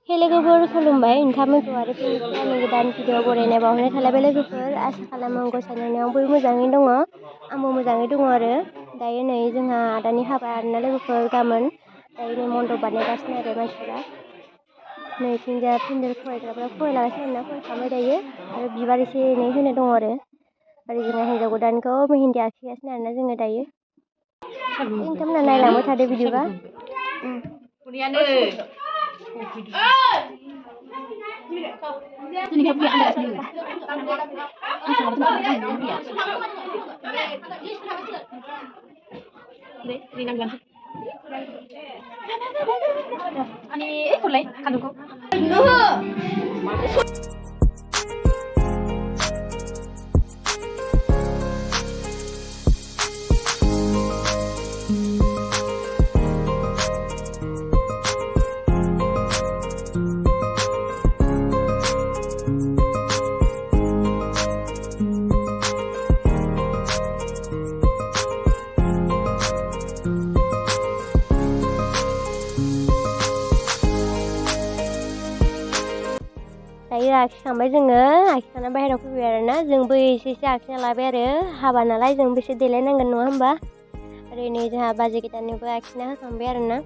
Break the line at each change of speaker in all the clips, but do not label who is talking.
लोगोफोर खुलुमबाय नोंथांमोनखौ आरो फिन आंनि गोदान भिडिअ बरायनाय बावहरनाय थालायबाय लोगोफोर आसा खालामो गसाइनि अननायाव बयबो मोजाङै दङ आंबो मोजाङै दङ आरो दायो नै जोंहा आदानि हाबा आरोना लोगोफोर गाबोन दायो नै मन्दप बानायगासिनो आरो मानसिफोरा नै थिंजा पेन्डेल फरायग्राफ्रा फरायलागासिनो आरोना फरायखांबाय दायो आरो बिबार एसे एनै होनो दङ आरो जोंहा हिन्जाव गोदानखौ मेहेन्दी आखिगासिनो आरोना जोङो दायो नोंथांमोना नायलांबाय थादो बिदिबा दायो आखिखांबाय जोङो आखिखांना बाहेरायाव फैबाय आरोना जोंबो एसे आखिना लाबाय आरो हाबा नालाय जोंबो एसे देलायनांगोन नङा होमबा आरो नै जोंहा बाजै गोदाननोबो आखिना होखांबाय आरोना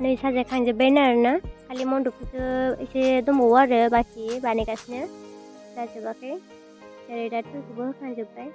नै साजायखांजोब्बायनो आरोना खालि मन्दपखौसो एसे दंबावो आरो बाखि बानायगासिनो जाजोबाखै जेरै दा थुलखौबो होखांजोब्बाय